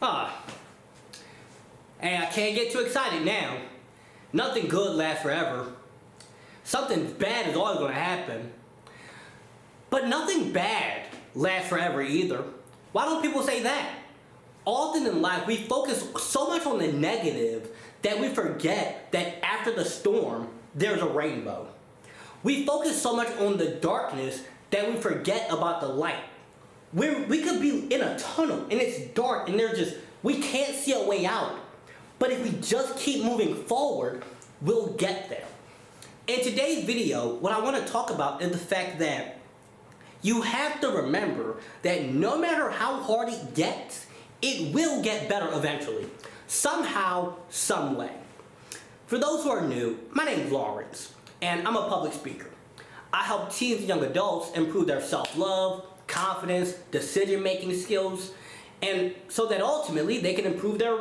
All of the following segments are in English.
Ah, and I can't get too excited now. Nothing good lasts forever. Something bad is always going to happen. But nothing bad lasts forever either. Why don't people say that? Often in life, we focus so much on the negative that we forget that after the storm, there's a rainbow. We focus so much on the darkness that we forget about the light. We could be in a tunnel and it's dark and we can't see a way out. But if we just keep moving forward, we'll get there. In today's video, what I want to talk about is the fact that you have to remember that no matter how hard it gets, it will get better eventually. Somehow, some way. For those who are new, my name is Lawrence, and I'm a public speaker. I help teens and young adults improve their self-love, confidence, decision-making skills, and so that ultimately they can improve their,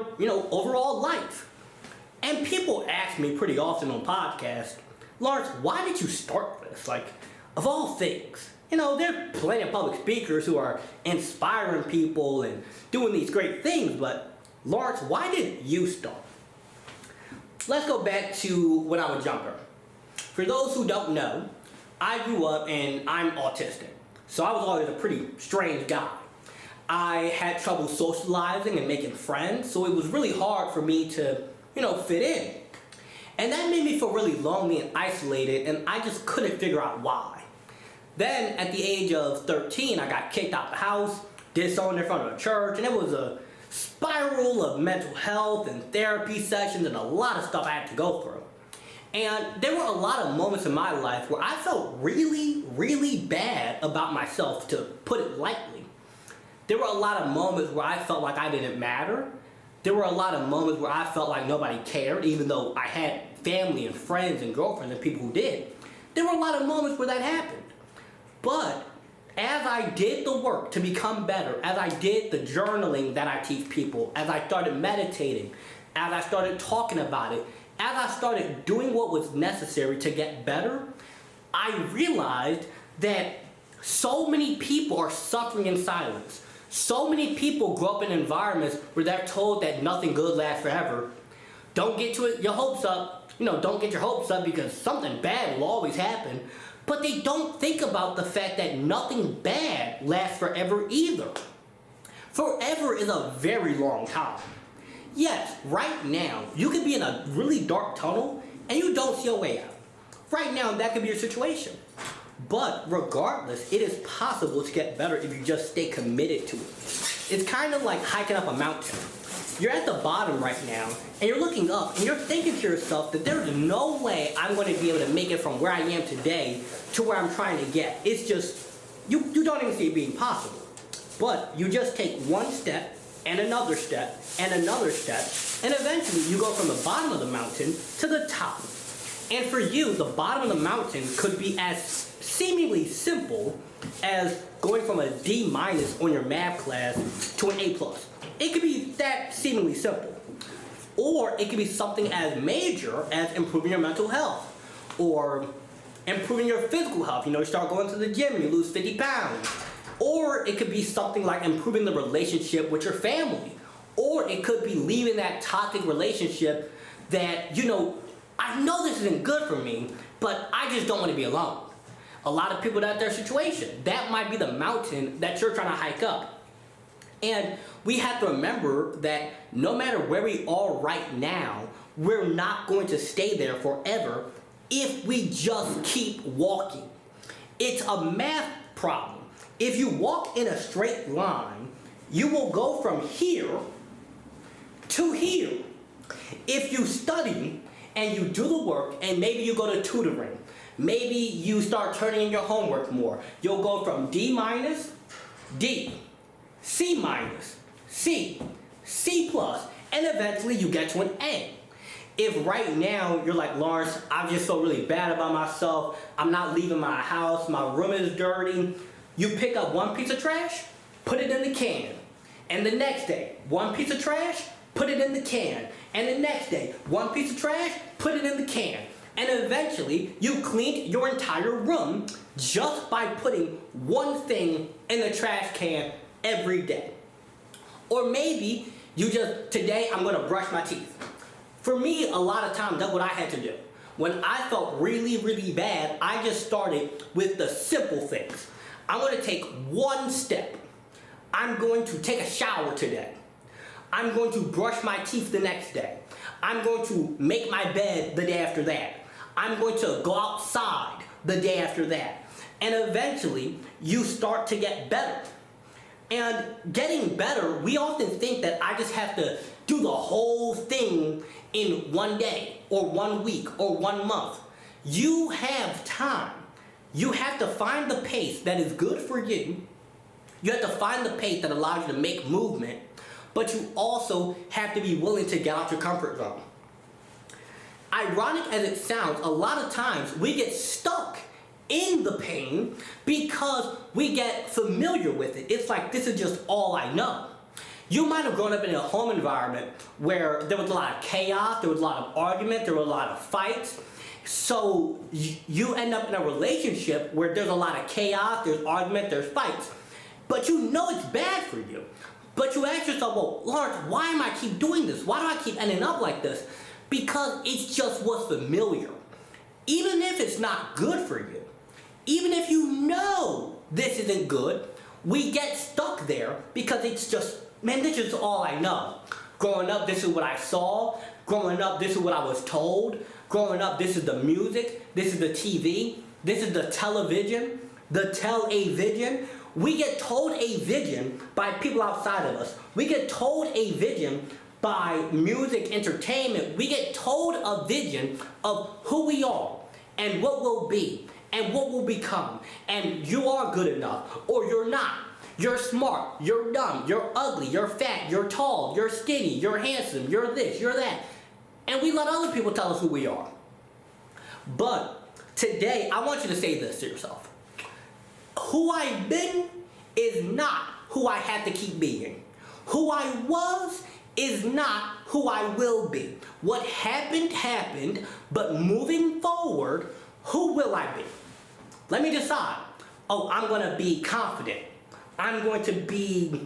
overall life. And people ask me pretty often on podcasts, Lawrence, why did you start this? Like, of all things. There are plenty of public speakers who are inspiring people and doing these great things, but Lawrence, why did you start? Let's go back to when I was younger. For those who don't know, I grew up and I'm autistic. So I was always a pretty strange guy. I had trouble socializing and making friends, so it was really hard for me to, fit in. And that made me feel really lonely and isolated, and I just couldn't figure out why. Then, at the age of 13, I got kicked out the house, disowned in front of a church, and it was a spiral of mental health and therapy sessions and a lot of stuff I had to go through. And there were a lot of moments in my life where I felt really, really bad about myself, to put it lightly. There were a lot of moments where I felt like I didn't matter. There were a lot of moments where I felt like nobody cared, even though I had family and friends and girlfriends and people who did. There were a lot of moments where that happened. But as I did the work to become better, as I did the journaling that I teach people, as I started meditating, as I started talking about it, as I started doing what was necessary to get better, I realized that so many people are suffering in silence. So many people grow up in environments where they're told that nothing good lasts forever. Don't get your hopes up. Don't get your hopes up because something bad will always happen. But they don't think about the fact that nothing bad lasts forever either. Forever is a very long time. Yes, right now, you could be in a really dark tunnel and you don't see a way out. Right now, that could be your situation. But regardless, it is possible to get better if you just stay committed to it. It's kind of like hiking up a mountain. You're at the bottom right now, and you're looking up, and you're thinking to yourself that there's no way I'm going to be able to make it from where I am today to where I'm trying to get. It's just, you don't even see it being possible. But you just take one step, and another step, and another step, and eventually you go from the bottom of the mountain to the top. And for you, the bottom of the mountain could be as seemingly simple as going from a D- on your math class to an A+. It could be that seemingly simple. Or it could be something as major as improving your mental health, or improving your physical health. You start going to the gym and you lose 50 pounds. Or it could be something like improving the relationship with your family. Or it could be leaving that toxic relationship that, I know this isn't good for me, but I just don't want to be alone. A lot of people, that's their situation. That might be the mountain that you're trying to hike up. And we have to remember that no matter where we are right now, we're not going to stay there forever if we just keep walking. It's a math problem. If you walk in a straight line, you will go from here to here. If you study and you do the work and maybe you go to tutoring, maybe you start turning in your homework more, you'll go from D-, D, C-, C, C+, and eventually you get to an A. If right now you're like, Lawrence, I just feel really bad about myself, I'm not leaving my house, my room is dirty, you pick up one piece of trash, put it in the can. And the next day, one piece of trash, put it in the can. And the next day, one piece of trash, put it in the can. And eventually, you cleaned your entire room just by putting one thing in the trash can every day. Or maybe Today I'm gonna brush my teeth. For me, a lot of times that's what I had to do. When I felt really, really bad, I just started with the simple things. I'm gonna take one step. I'm going to take a shower today. I'm going to brush my teeth the next day. I'm going to make my bed the day after that. I'm going to go outside the day after that. And eventually, you start to get better. And getting better, we often think that I just have to do the whole thing in one day, or 1 week, or 1 month. You have time. You have to find the pace that is good for you. You have to find the pace that allows you to make movement, but you also have to be willing to get out your comfort zone. Ironic as it sounds, a lot of times we get stuck in the pain because we get familiar with it. It's like, this is just all I know. You might have grown up in a home environment where there was a lot of chaos, there was a lot of argument, there were a lot of fights. So you end up in a relationship where there's a lot of chaos, there's argument, there's fights. But you know it's bad for you. But you ask yourself, well, Lawrence, why am I keep doing this? Why do I keep ending up like this? Because it's just what's familiar. Even if it's not good for you, even if you know this isn't good, we get stuck there because it's just, man, this is all I know. Growing up, this is what I saw. Growing up, this is what I was told. Growing up, this is the music. This is the TV. This is the television. The tell-a-vision. We get told a vision by people outside of us. We get told a vision by music, entertainment. We get told a vision of who we are and what we'll be and what we'll become. And you are good enough or you're not. You're smart, you're dumb, you're ugly, you're fat, you're tall, you're skinny, you're handsome, you're this, you're that. And we let other people tell us who we are. But today, I want you to say this to yourself. Who I've been is not who I have to keep being. Who I was is not who I will be. What happened, happened, but moving forward, who will I be? Let me decide. Oh, I'm gonna be confident. I'm going to be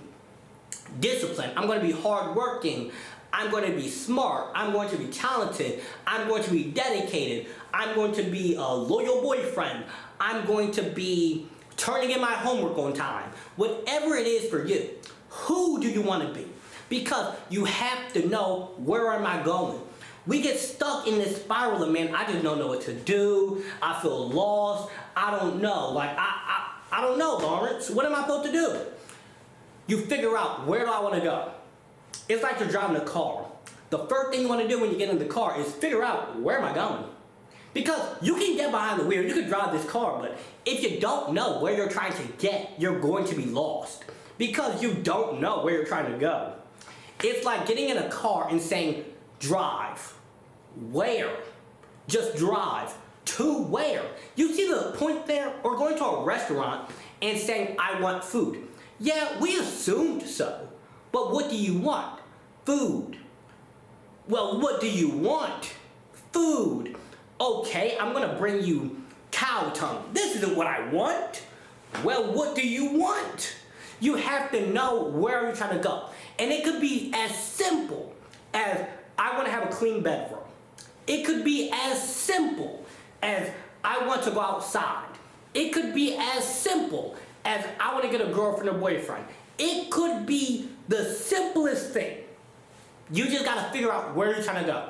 disciplined. I'm going to be hardworking. I'm going to be smart. I'm going to be talented. I'm going to be dedicated. I'm going to be a loyal boyfriend. I'm going to be turning in my homework on time. Whatever it is for you, who do you want to be? Because you have to know, where am I going? We get stuck in this spiral of, man, I just don't know what to do. I feel lost. I don't know. Like, I don't know, Lawrence. What am I supposed to do? You figure out, where do I want to go? It's like you're driving a car. The first thing you want to do when you get in the car is figure out, where am I going? Because you can get behind the wheel, you can drive this car, but if you don't know where you're trying to get, you're going to be lost. Because you don't know where you're trying to go. It's like getting in a car and saying, drive. Where? Just drive. To where? You see the point there? Or going to a restaurant and saying, I want food. Yeah, we assumed so. But what do you want? Food. Well, what do you want? Food. Okay, I'm gonna bring you cow tongue. This isn't what I want. Well, what do you want? You have to know where you're trying to go. And it could be as simple as, I want to have a clean bedroom. It could be as simple as, I want to go outside. It could be as simple as, I want to get a girlfriend or boyfriend. It could be the simplest thing. You just got to figure out where you're trying to go.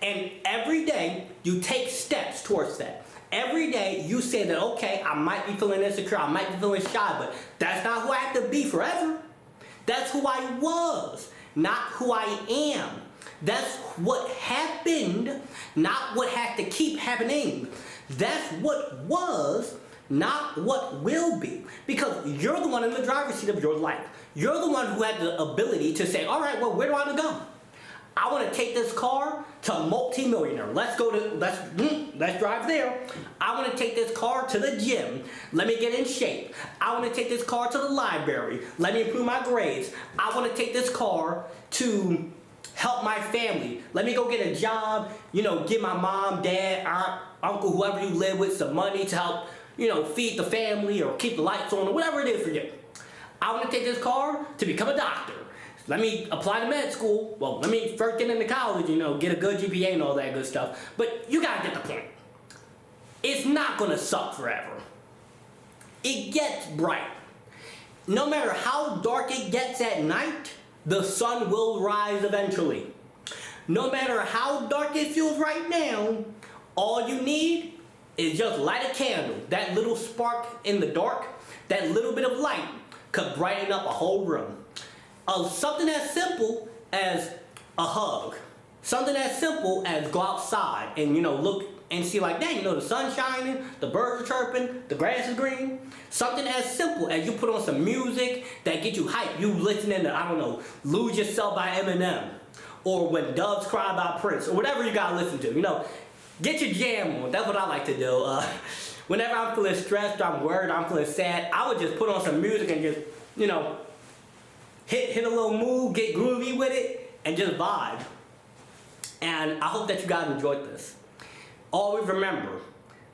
And every day, you take steps towards that. Every day, you say that, okay, I might be feeling insecure, I might be feeling shy, but that's not who I have to be forever. That's who I was, not who I am. That's what happened, not what has to keep happening. That's what was, not what will be. Because you're the one in the driver's seat of your life. You're the one who had the ability to say, all right, well, where do I want to go? I want to take this car to multi-millionaire. Let's drive there. I want to take this car to the gym. Let me get in shape. I want to take this car to the library. Let me improve my grades. I want to take this car to help my family. Let me go get a job, give my mom, dad, aunt, uncle, whoever you live with some money to help, feed the family or keep the lights on or whatever it is for you. I want to take this car to become a doctor. let me apply to med school. Well, let me first get into college, get a good GPA and all that good stuff. But you gotta get the point. It's not gonna suck forever. It gets bright. No matter how dark it gets at night, the sun will rise eventually. No matter how dark it feels right now, all you need is just light a candle. That little spark in the dark, that little bit of light could brighten up a whole room. Something as simple as a hug. Something as simple as go outside and look and see like that, the sun's shining, the birds are chirping, the grass is green. Something as simple as you put on some music that gets you hyped. You listening to, I don't know, Lose Yourself by Eminem. Or When Doves Cry by Prince. Or whatever you gotta listen to, Get your jam on. That's what I like to do. Whenever I'm feeling stressed, I'm worried, I'm feeling sad, I would just put on some music and just, hit a little mood, get groovy with it, and just vibe. And I hope that you guys enjoyed this. Always remember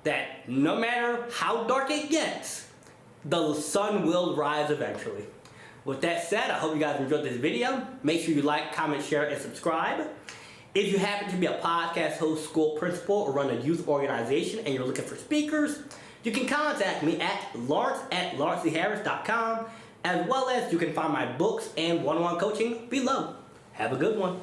that no matter how dark it gets, the sun will rise eventually. With that said, I hope you guys enjoyed this video. Make sure you like, comment, share, and subscribe. If you happen to be a podcast host, school principal, or run a youth organization and you're looking for speakers, you can contact me at lawrence@lawrenceharris.com, as well as you can find my books and one-on-one coaching below. Have a good one.